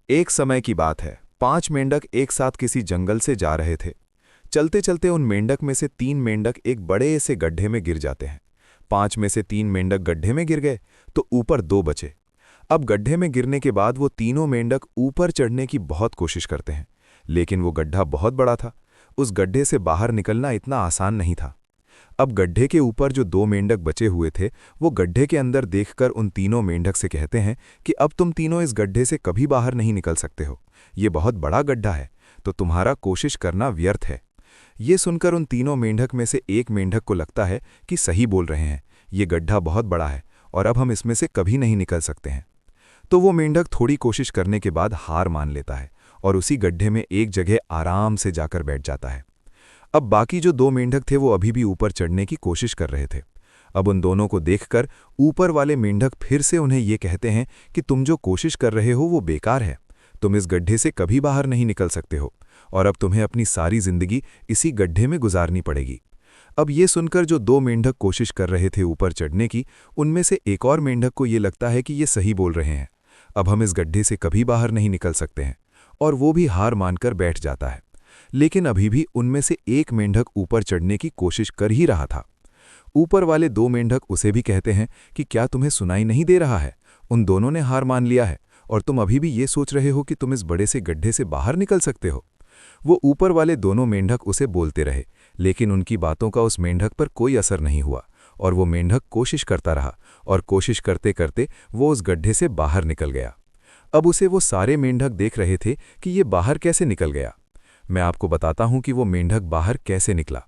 एक समय की बात है। 5 मेंढक एक साथ किसी जंगल से जा रहे थे। चलते चलते उन मेंढक में से 3 मेंढक एक बड़े से गड्ढे में गिर जाते हैं। 5 में से 3 मेंढक गड्ढे में गिर गए तो ऊपर 2 बचे। अब गड्ढे में गिरने के बाद वो तीनों मेंढक ऊपर चढ़ने की बहुत कोशिश करते हैं, लेकिन वो गड्ढा बहुत बड़ा था। उस गड्ढे से बाहर निकलना इतना आसान नहीं था। अब गड्ढे के ऊपर जो 2 मेंढक बचे हुए थे, वो गड्ढे के अंदर देखकर उन तीनों मेंढक से कहते हैं कि अब तुम तीनों इस गड्ढे से कभी बाहर नहीं निकल सकते हो। ये बहुत बड़ा गड्ढा है, तो तुम्हारा कोशिश करना व्यर्थ है। ये सुनकर उन तीनों मेंढक में से एक मेंढक को लगता है कि सही बोल रहे हैं, ये गड्ढा बहुत बड़ा है और अब हम इसमें से कभी नहीं निकल सकते हैं। तो वो मेंढक थोड़ी कोशिश करने के बाद हार मान लेता है और उसी गड्ढे में एक जगह आराम से जाकर बैठ जाता है। अब बाकी जो 2 मेंढक थे वो अभी भी ऊपर चढ़ने की कोशिश कर रहे थे। अब उन दोनों को देखकर ऊपर वाले मेंढक फिर से उन्हें ये कहते हैं कि तुम जो कोशिश कर रहे हो वो बेकार है। तुम इस गड्ढे से कभी बाहर नहीं निकल सकते हो और अब तुम्हें अपनी सारी जिंदगी इसी गड्ढे में गुजारनी पड़ेगी। अब ये सुनकर जो 2 मेंढक कोशिश कर रहे थे ऊपर चढ़ने की, उनमें से एक और मेंढक को ये लगता है कि ये सही बोल रहे हैं। अब हम इस गड्ढे से कभी बाहर नहीं निकल सकते हैं और वो भी हार मानकर बैठ जाता है। लेकिन अभी भी उनमें से एक मेंढक ऊपर चढ़ने की कोशिश कर ही रहा था। ऊपर वाले 2 मेंढक उसे भी कहते हैं कि क्या तुम्हें सुनाई नहीं दे रहा है? उन दोनों ने हार मान लिया है और तुम अभी भी ये सोच रहे हो कि तुम इस बड़े से गड्ढे से बाहर निकल सकते हो। वो ऊपर वाले दोनों मेंढक उसे बोलते रहे, लेकिन उनकी बातों का उस मेंढक पर कोई असर नहीं हुआ और वो मेंढक कोशिश करता रहा और कोशिश करते करते वो उस गड्ढे से बाहर निकल गया। अब उसे वो सारे मेंढक देख रहे थे कि ये बाहर कैसे निकल गया। मैं आपको बताता हूं कि वो मेंढक बाहर कैसे निकला।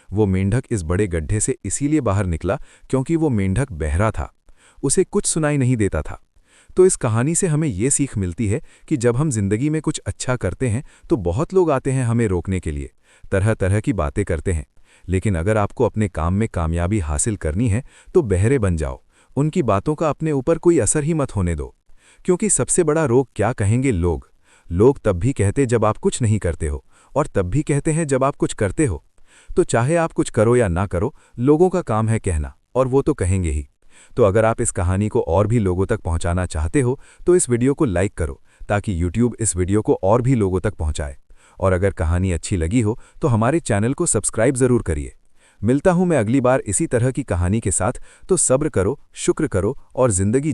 वो मेंढक इस बड़े गड्ढे से इसीलिए बाहर निकला क्योंकि वो मेंढक बहरा था, उसे कुछ सुनाई नहीं देता था। तो इस कहानी से हमें ये सीख मिलती है कि जब हम जिंदगी में कुछ अच्छा करते हैं तो बहुत लोग आते हैं हमें रोकने के लिए, तरह तरह की बातें करते हैं। लेकिन अगर आपको अपने काम में कामयाबी हासिल करनी है तो बहरे बन जाओ, उनकी बातों का अपने ऊपर कोई असर ही मत होने दो। क्योंकि सबसे बड़ा रोग क्या कहेंगे लोग तब भी कहते जब आप कुछ नहीं करते हो और तब भी कहते हैं जब आप कुछ करते हो। तो चाहे आप कुछ करो या ना करो, लोगों का काम है कहना और वो तो कहेंगे ही। तो अगर आप इस कहानी को और भी लोगों तक पहुंचाना चाहते हो तो इस वीडियो को लाइक करो ताकि YouTube इस वीडियो को और भी लोगों तक पहुंचाए। और अगर कहानी अच्छी लगी हो तो हमारे चैनल को सब्सक्राइब जरूर करिए। मिलता हूं मैं अगली बार इसी तरह की कहानी के साथ। तो सब्र करो, शुक्र करो और जिंदगी